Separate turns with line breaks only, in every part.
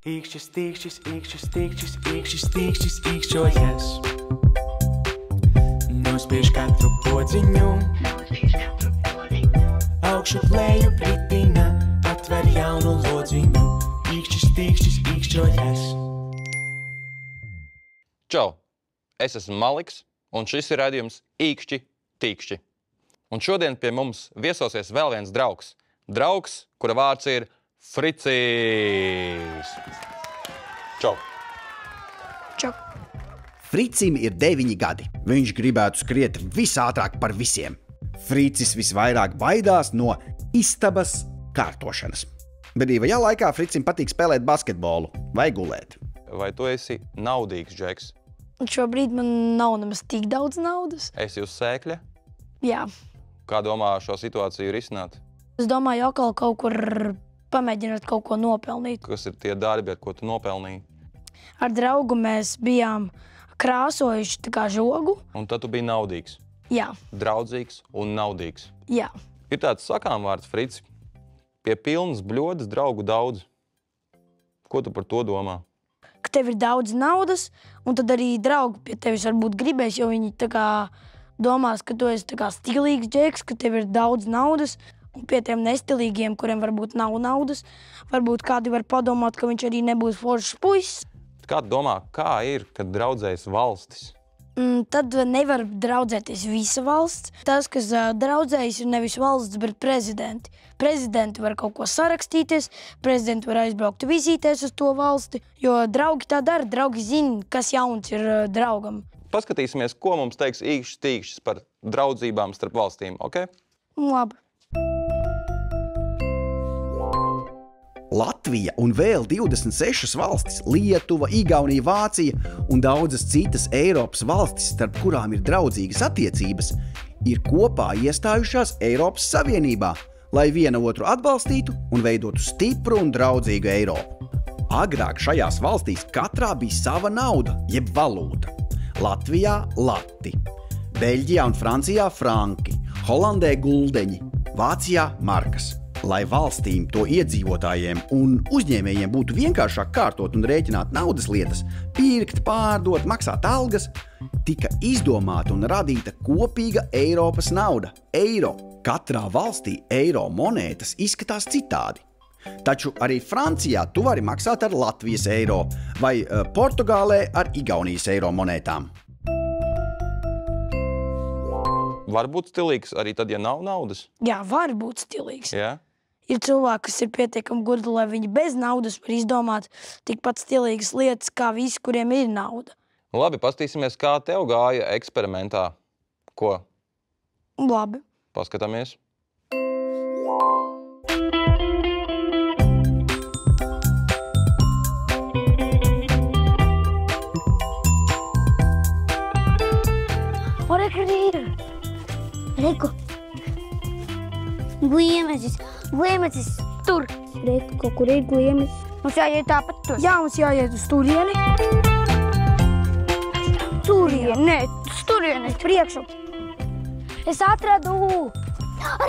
Īkšķis, tīkšķis, īkšķis, tīkšķis, īkšķis, tīkšķis, īkšķojies. Nospiež katru podziņu, augšu plēju pritina, atver jaunu lodziņu. Īkšķis, tīkšķis, īkšķojies.
Čau! Es esmu Maliks, un šis ir raidījums Īkšķi, tīkšķi. Un šodien pie mums viesosies vēl viens draugs. Draugs, kura vārds ir Fricis. Čau!
Čau!
Fricim ir 9 gadi. Viņš gribētu skriet visātrāk par visiem. Fricis visvairāk baidās no istabas kārtošanas. Brīvajā laikā Fricim patīk spēlēt basketbolu vai gulēt.
Vai tu esi naudīgs, Džeks?
Šobrīd man nav nemaz tik daudz naudas.
Esi uz sēkļa?
Jā.
Kā domā šo situāciju risināt?
Es domāju, atkal kaut kur pamēģināt kaut ko nopelnīt.
Kas ir tie darbi, ar ko tu nopelnīji?
Ar draugu mēs bijām krāsojuši tā kā žogu.
Un tad tu biji naudīgs?
Jā.
Draudzīgs un naudīgs?
Jā.
Ir tāds sakāmvārds, Frici. Pie pilnas bļodas draugu daudz. Ko tu par to domā?
Ka tev ir daudz naudas, un tad arī draugi pie tevis varbūt gribēs, jo viņi tā kā domās, ka tu esi tā kā stilīgs džeks, ka tev ir daudz naudas, un pie tiem nestilīgiem, kuriem varbūt nav naudas, varbūt kādi var padomāt, ka viņš arī nebūs foršs puisis.
Kā tu domā, kā ir, kad draudzējas valstis?
Tad nevar draudzēties visa valsts. Tas, kas draudzējas, ir nevis valsts, bet prezidenti. Prezidenti var kaut ko sarakstīties, prezidenti var aizbraukt vizītēs uz to valsti, jo draugi tā dara, draugi zina, kas jauns ir draugam.
Paskatīsimies, ko mums teiks īkšķis tīkšķis par draudzībām starp valstīm, ok?
Labi.
Latvija un vēl 26 valstis, Lietuva, Igaunija, Vācija un daudzas citas Eiropas valstis, starp kurām ir draudzīgas attiecības, ir kopā iestājušās Eiropas Savienībā, lai viena otru atbalstītu un veidotu stipru un draudzīgu Eiropu. Agrāk šajās valstīs katrā bija sava nauda, jeb valūta. Latvijā lati, Beļģijā un Francijā franki, Holandē guldeņi, Vācijā markas. Lai valstīm, to iedzīvotājiem un uzņēmējiem būtu vienkāršāk kārtot un rēķināt naudas lietas, pirkt, pārdot, maksāt algas, tika izdomāta un radīta kopīga Eiropas nauda – eiro. Katrā valstī eiro monētas izskatās citādi. Taču arī Francijā tu vari maksāt ar Latvijas eiro vai Portugālē ar Igaunijas eiro monētām.
Var būt stilīgs arī tad, ja nav naudas?
Jā, var būt stilīgs.
Jā?
Ir cilvēki, kas ir pietiekami gudri, lai viņi bez naudas var izdomāt tikpat stilīgas lietas, kā visi, kuriem ir nauda.
Labi, pastīsimies, kā tev gāja eksperimentā. Ko?
Labi.
Paskatāmies.
Reku. Gliemecis tur. Reku, kaut kur ir gliemecis. Mums jāiet tāpat tur.
Jā, mums jāiet uz turieni.
Turieni, nē, uz turieni.
Priekšu.
Es atradu.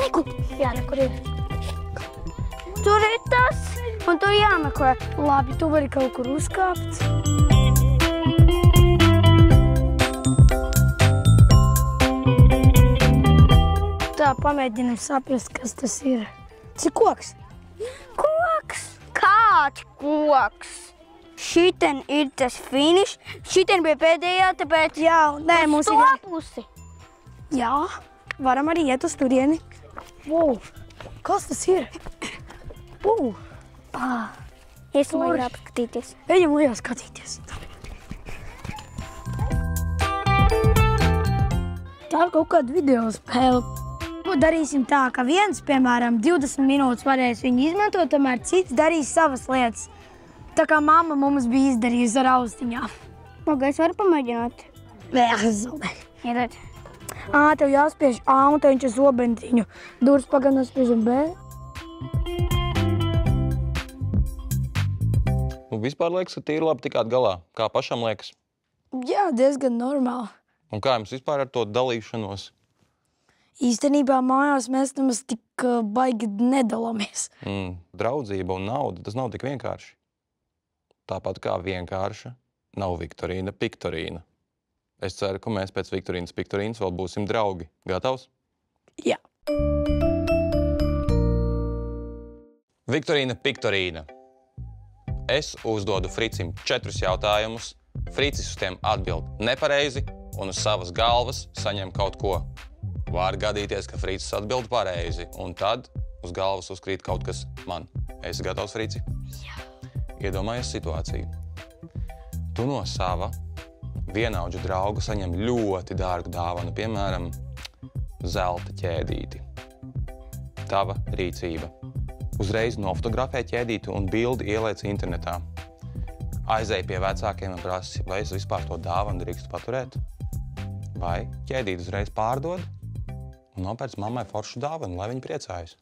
Reku. Jā, kur ir. Tur ir tas, un tur jāmeklē.
Labi, tu vari kaut kur uzkāpt. Tā, pamēģinam saprast, kas tas ir. Tas ir koks.
Koks? Kāds koks? Šiten ir tas finišs. Šiten bija pēdējā, tāpēc
jā, nē, mums ir
pusi.
Jā, varam arī iet uz turieni. Wow, kas tas ir? Wow.
Es varu apskatīties.
Ejam lejā skatīties. Tā ir kaut kāda video spēle. Darīsim tā, ka viens, piemēram, 20 minūtes varēs viņu izmantot, tomēr cits darīs savas lietas. Tā kā mamma mums bija izdarījusi ar austiņām.
Labi, es varu pamēģināt.
Nē, es zaudēju.
Iedod.
Tev jāspiež A un tev viņš ir zobentiņu. Durs pagaidām nospiežam B.
Vispār liekas, ka tīri labi tikāt galā. Kā pašam liekas?
Jā, diezgan normāli.
Un kā jums vispār ar to dalīšanos?
Īstenībā mājās mēs nemaz tik baigi nedalāmies.
Draudzība un nauda, tas nav tik vienkārši. Tāpat kā vienkārša nav Viktorīna Piktorīna. Es ceru, ka mēs pēc Viktorīnas Piktorīnas vēl būsim draugi. Gatavs?
Jā.
Viktorīna Piktorīna. Es uzdodu Fricim 4 jautājumus. Fricis uz tiem atbild nepareizi un uz savas galvas saņem kaut ko. Var gadīties, ka Fricis atbild pareizi, un tad uz galvas uzkrīt kaut kas man. Esi gatavs, Frici? Jā. Iedomājies situāciju. Tu no sava vienaudža drauga saņem ļoti dārgu dāvanu, piemēram, zelta ķēdīti. Tava rīcība. Uzreiz nofotografē ķēdīti un bildi ieliec internetā. Aizej pie vecākiem un prasi, vai es vispār to dāvanu drīkstu paturēt? Vai ķēdīti uzreiz pārdod un nopērc mammai foršu dāvanu, lai viņi priecājas?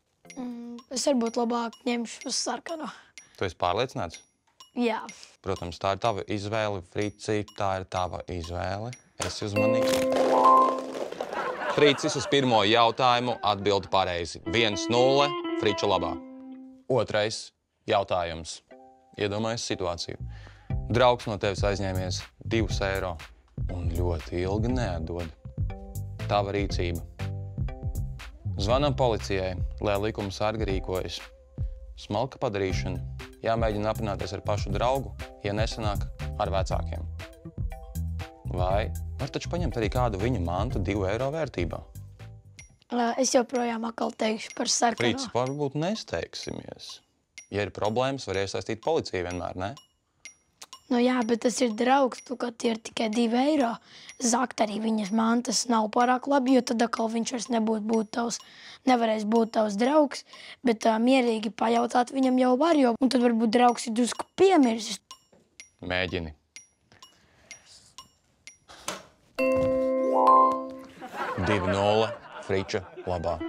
Es varbūt labāk ņemšu uz sarkano.
Tu esi pārliecināts?
Jā.
Protams, tā ir tava izvēle, Frici, tā ir tava izvēle. Esi uzmanīgs. Fricis uz pirmo jautājumu atbild pareizi. 1-0, Friča labā. Otrais jautājums. Iedomājies situāciju. Draugs no tevis aizņēmies 2 eiro un ļoti ilgi neatdod. Tava rīcība. Zvanam policijai, lai likuma sargi rīkojas. Smalka padarīšana. Jāmēģina aprunāties ar pašu draugu, ja nesanāk ar vecākiem. Vai var taču paņemt arī kādu viņa mantu 2 eiro vērtībā?
Es joprojām atkal teikšu par sarkano.
Fricis, varbūt nesteigsimies. Ja ir problēmas, var iesaistīt policiju vienmēr, ne?
Nu jā, bet tas ir draugs, tu, ka tie ir tikai 2 eiro. Zakt arī viņas mantas nav pārāk labi, jo tad atkal viņš vairs nevarēs būt tavs draugs, bet mierīgi pajautāt viņam jau var, un tad varbūt draugs ir drusku piemirsis.
Mēģini. 2-0, Friča labā.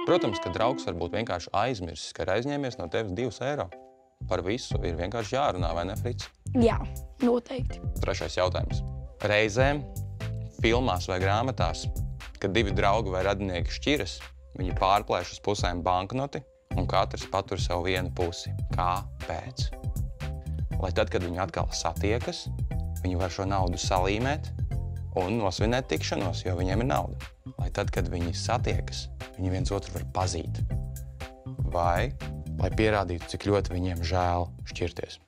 Protams, ka draugs varbūt vienkārši aizmirsis, ka ir aizņēmies no tevis 2 eiro. Par visu ir vienkārši jārunā, vai ne, Frici?
Jā, noteikti.
Trešais jautājums. Reizēm filmās vai grāmatās, kad 2 draugi vai radinieki šķiras, viņi pārplēš uz pusēm banknoti un katrs patur sev vienu pusi. Kāpēc? Lai tad, kad viņi atkal satiekas, viņi var šo naudu salīmēt un nosvinēt tikšanos, jo viņiem ir nauda. Lai tad, kad viņi satiekas, viņi viens otru var pazīt. Vai lai pierādītu, cik ļoti viņiem žēl šķirties.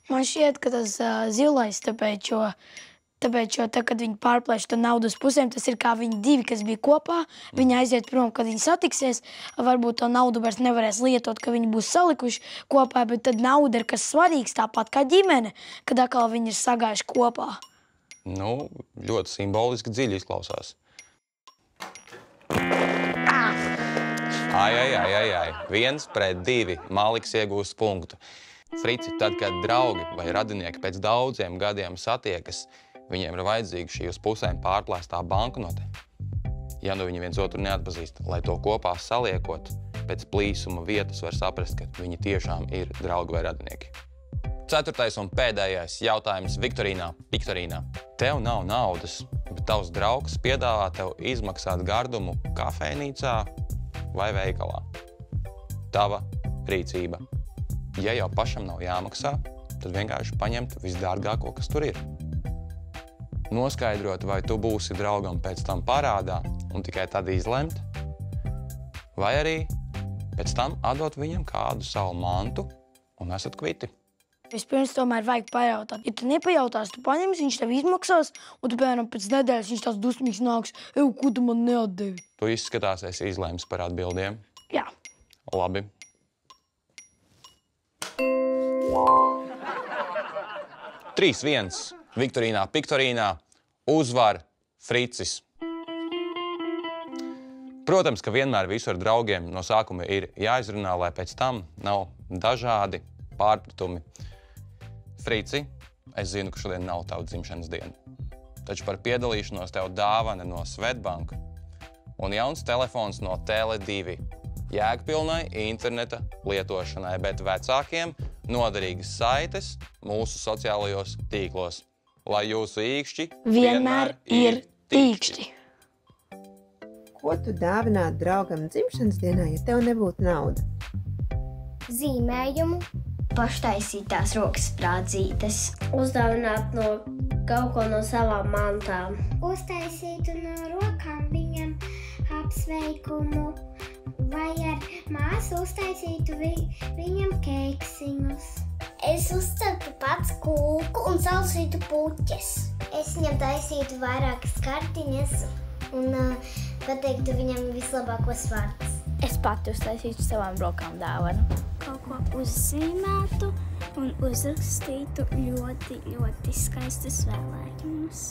Man šķiet, ka tas zilais, tāpēc, jo tad, kad viņi pārplēš to naudu uz pusēm, tas ir kā viņi 2, kas bija kopā, viņi aiziet prom, kad viņi satiksies, varbūt to naudu vairs nevarēs lietot, ka viņi būs salikuši kopā, bet tad nauda ir kas svarīgs, tāpat kā ģimene, kad atkal viņi ir sagājuši kopā.
Nu, ļoti simboliski dziļi izklausās. Ai. 1-2. Maliks iegūst punktu. Frici, tad, kad draugi vai radinieki pēc daudziem gadiem satiekas, viņiem ir vajadzīga šī uz pusēm pārplēstā banknote. Ja nu viņi viens otru neatpazīst, lai to kopā saliekot, pēc plīsuma vietas var saprast, ka viņi tiešām ir draugi vai radinieki. 4. un pēdējais jautājums Viktorīnā Piktorīnā. Tev nav naudas, bet tavs draugs piedāvā tev izmaksāt gardumu kafejnīcā vai veikalā. Tava rīcība. Ja jau pašam nav jāmaksā, tad vienkārši paņemt visdārgāko, kas tur ir. Noskaidrot, vai tu būsi draugam pēc tam parādā un tikai tad izlemt, vai arī pēc tam atdot viņam kādu savu mantu un esat kviti.
Vispirms tomēr vajag pajautāt. Ja tu nepajautās, tu paņems, viņš tev izmaksās, un tu, piemēram, pēc nedēļas viņš tās dusmīgs nāks, ko tu man neatdevi?
Tu izskatās, esi izlēmis par atbildiem.
Jā.
Labi. Trīs 1. Viktorīnā Piktorīnā uzvar Fricis. Protams, ka vienmēr visu ar draugiem no sākuma ir jāizrunā, lai pēc tam nav dažādi pārpratumi. Frici, es zinu, ka šodien nav tava dzimšanas diena. Taču par piedalīšanos tev dāvana no Svetbanka un jauns telefons no Tele2. Jēgpilnai interneta lietošanai, bet vecākiem noderīgas saites mūsu sociālajos tīklos. lai jūsu īkšķi
Vienmēr ir tīkšķi.
Ko tu dāvinātu draugam dzimšanas dienā, ja tev nebūtu nauda?
Zīmējumu,
paštaisītās rokas sprādzītes,
uzdāvināt no kaut ko no savām mantām,
uztaisītu no rokām viņam apsveikumu, vai ar māsu uztaisītu viņam keiksiņus.
Es uzceptu pats kūku un salsītu puķes.
Es viņam taisītu vairākas kartiņas un pateiktu viņam vislabākos vārdus.
Es pati uztaisītu savām rokām dāvanu.
Kaut ko uzzīmētu un uzrakstītu ļoti, ļoti skaistas vēlējumus.